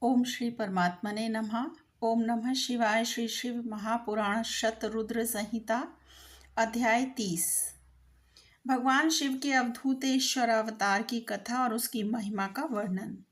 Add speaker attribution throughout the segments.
Speaker 1: ओम श्री परमात्मने नमः। ओम नमः शिवाय। श्री शिव महापुराण शतरुद्र संहिता अध्याय 30। भगवान शिव के अवधूतेश्वर अवतार की कथा और उसकी महिमा का वर्णन।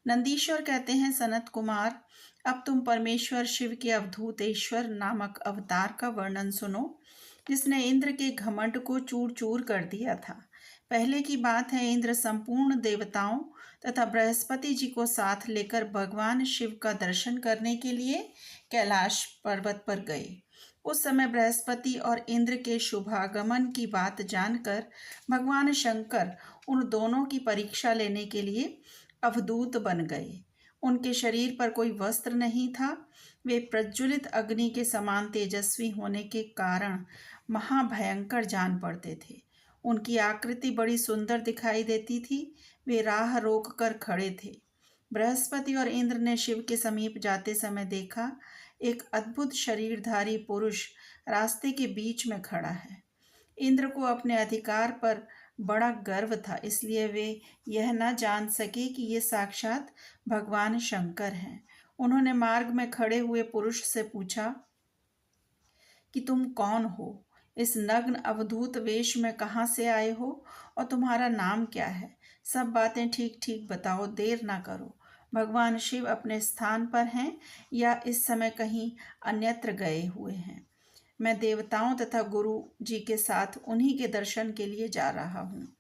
Speaker 1: नंदीश्वर कहते हैं, सनत कुमार, अब तुम परमेश्वर शिव के अवधूतेश्वर नामक अवतार का वर्णन सुनो, जिसने इंद्र के घमंड को चूर चूर कर दिया था। पहले की बात है, इंद्र संपूर्ण देवताओं तथा बृहस्पति जी को साथ लेकर भगवान शिव का दर्शन करने के लिए कैलाश पर्वत पर गए। उस समय बृहस्पति और इंद्र के शुभागमन की बात जानकर भगवान शंकर उन दोनों की परीक्षा लेने के लिए अवधूत बन गए। उनके शरीर पर कोई वस्त्र नहीं था। वे प्रज्वलित अग्नि के समान तेजस्वी होने के कारण महाभयंकर जान पड़ते थे। उनकी आकृति बड़ी सुंदर दिखाई देती थी। वे राह रोक कर खड़े थे। बृहस्पति और इंद्र ने शिव के समीप जाते समय देखा, एक अद्भुत शरीरधारी पुरुष रास्ते के बीच में खड़ा है। इंद्र को अपने अधिकार पर बड़ा गर्व था, इसलिए वे यह न जान सके कि ये साक्षात भगवान शंकर हैं। उन्होंने मार्ग में खड़े हुए पुरुष से पूछा कि तुम कौन हो? इस नग्न अवधूत वेश में कहाँ से आए हो और तुम्हारा नाम क्या है? सब बातें ठीक ठीक बताओ, देर ना करो। भगवान शिव अपने स्थान पर हैं या इस समय कहीं अन्यत्र गए हुए हैं? मैं देवताओं तथा गुरु जी के साथ उन्हीं के दर्शन के लिए जा रहा हूँ।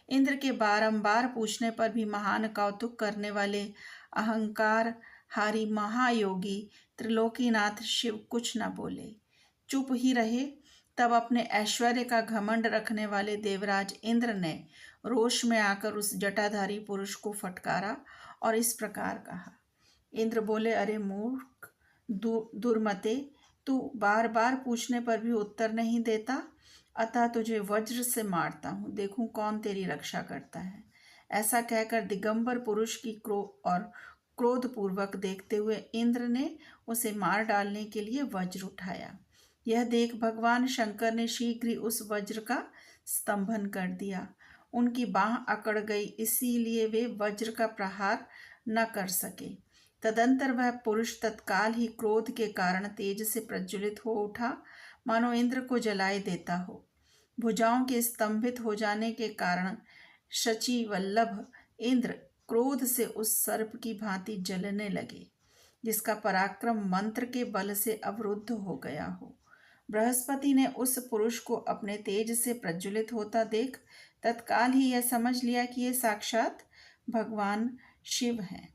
Speaker 1: इंद्र के बारंबार पूछने पर भी महान कौतुक करने वाले अहंकार हारी महायोगी त्रिलोकीनाथ शिव कुछ न बोले, चुप ही रहे। तब अपने ऐश्वर्य का घमंड रखने वाले देवराज इंद्र ने रोष में आकर उस जटाधारी पुरुष को फटकारा और इस प्रकार कहा। इंद्र बोले, अरे मूर्ख दुर्मते, तू बार बार पूछने पर भी उत्तर नहीं देता, अतः तुझे वज्र से मारता हूँ, देखूं कौन तेरी रक्षा करता है। ऐसा कहकर दिगंबर पुरुष की क्रोधपूर्वक देखते हुए इंद्र ने उसे मार डालने के लिए वज्र उठाया। यह देख भगवान शंकर ने शीघ्र ही उस वज्र का स्तंभन कर दिया। उनकी बाह अकड़ गई, इसीलिए वे वज्र का प्रहार न कर सके। तदंतर वह पुरुष तत्काल ही क्रोध के कारण तेज से प्रज्वलित हो उठा, मानो इंद्र को जलाए देता हो। भुजाओं के स्तंभित हो जाने के कारण शची वल्लभ इंद्र क्रोध से उस सर्प की भांति जलने लगे, जिसका पराक्रम मंत्र के बल से अवरुद्ध हो गया हो। बृहस्पति ने उस पुरुष को अपने तेज से प्रज्वलित होता देख तत्काल ही यह समझ लिया कि ये साक्षात भगवान शिव हैं।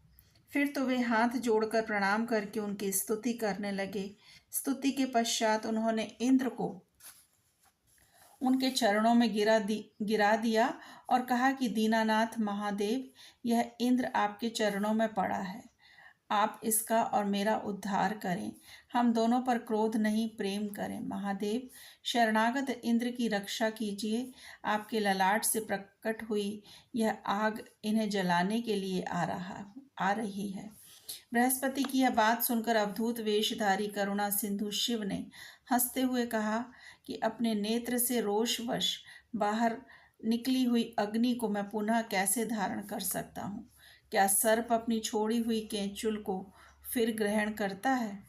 Speaker 1: फिर तो वे हाथ जोड़कर प्रणाम करके उनकी स्तुति करने लगे। स्तुति के पश्चात उन्होंने इंद्र को उनके चरणों में गिरा दिया और कहा कि दीनानाथ महादेव, यह इंद्र आपके चरणों में पड़ा है, आप इसका और मेरा उद्धार करें। हम दोनों पर क्रोध नहीं, प्रेम करें। महादेव, शरणागत इंद्र की रक्षा कीजिए। आपके ललाट से प्रकट हुई यह आग इन्हें जलाने के लिए आ रही है। बृहस्पति की यह बात सुनकर अवधूत वेशधारी करुणा सिंधु शिव ने हंसते हुए कहा कि अपने नेत्र से रोषवश बाहर निकली हुई अग्नि को मैं पुनः कैसे धारण कर सकता हूँ? क्या सर्प अपनी छोड़ी हुई केंचुल को फिर ग्रहण करता है?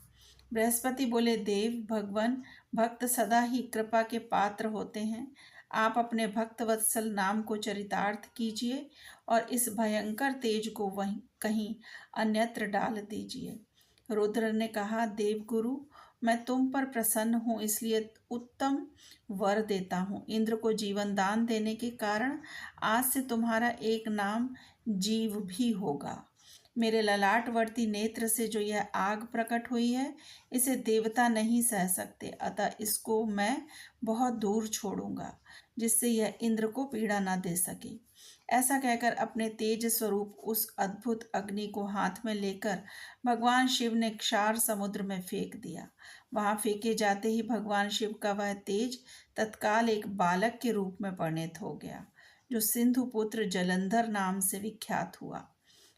Speaker 1: बृहस्पति बोले, देव भगवान, भक्त सदा ही कृपा के पात्र होते हैं। आप अपने भक्त वत्सल नाम को चरितार्थ कीजिए और इस भयंकर तेज को वहीं कहीं अन्यत्र डाल दीजिए। रुद्र ने कहा, देवगुरु, मैं तुम पर प्रसन्न हूँ, इसलिए उत्तम वर देता हूँ। इंद्र को जीवन दान देने के कारण आज से तुम्हारा एक नाम जीव भी होगा। मेरे ललाटवर्ती नेत्र से जो यह आग प्रकट हुई है, इसे देवता नहीं सह सकते, अतः इसको मैं बहुत दूर छोड़ूंगा, जिससे यह इंद्र को पीड़ा न दे सके। ऐसा कहकर अपने तेज स्वरूप उस अद्भुत अग्नि को हाथ में लेकर भगवान शिव ने क्षार समुद्र में फेंक दिया। वहां फेंके जाते ही भगवान शिव का वह तेज तत्काल एक बालक के रूप में परिणत हो गया, जो सिंधु पुत्र जलंधर नाम से विख्यात हुआ।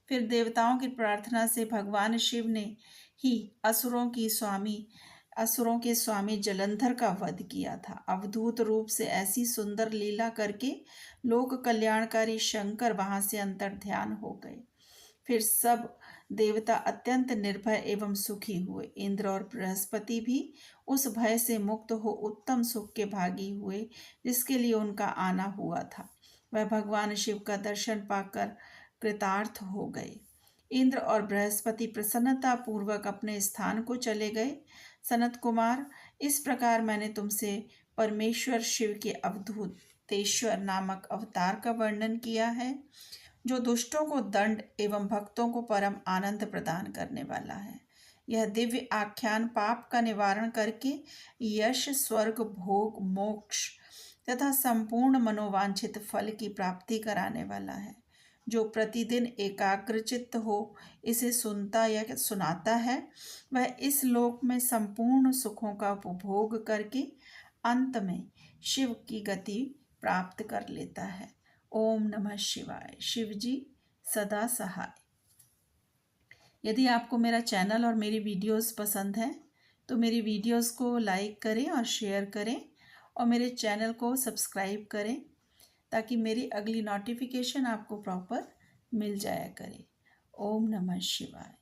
Speaker 1: फिर देवताओं की प्रार्थना से भगवान शिव ने ही असुरों के स्वामी जलंधर का वध किया था। अवधूत रूप से ऐसी सुंदर लीला करके लोक कल्याणकारी शंकर वहां से अंतर्ध्यान हो गए। फिर सब देवता अत्यंत निर्भय एवं सुखी हुए। इंद्र और बृहस्पति भी उस भय से मुक्त हो उत्तम सुख के भागी हुए जिसके लिए उनका आना हुआ था। वह भगवान शिव का दर्शन पाकर कृतार्थ हो गए। इंद्र और बृहस्पति प्रसन्नता पूर्वक अपने स्थान को चले गए। सनत कुमार, इस प्रकार मैंने तुमसे परमेश्वर शिव के अवधूतेश्वर नामक अवतार का वर्णन किया है, जो दुष्टों को दंड एवं भक्तों को परम आनंद प्रदान करने वाला है। यह दिव्य आख्यान पाप का निवारण करके यश, स्वर्ग, भोग, मोक्ष तथा संपूर्ण मनोवांछित फल की प्राप्ति कराने वाला है। जो प्रतिदिन एकाग्रचित्त हो इसे सुनता या सुनाता है, वह इस लोक में संपूर्ण सुखों का उपभोग करके अंत में शिव की गति प्राप्त कर लेता है। ओम नमः शिवाय। शिव जी सदा सहाय। यदि आपको मेरा चैनल और मेरी वीडियोस पसंद हैं तो मेरी वीडियोस को लाइक करें और शेयर करें और मेरे चैनल को सब्सक्राइब करें ताकि मेरी अगली नोटिफिकेशन आपको प्रॉपर मिल जाया करे। ओम नमः शिवाय।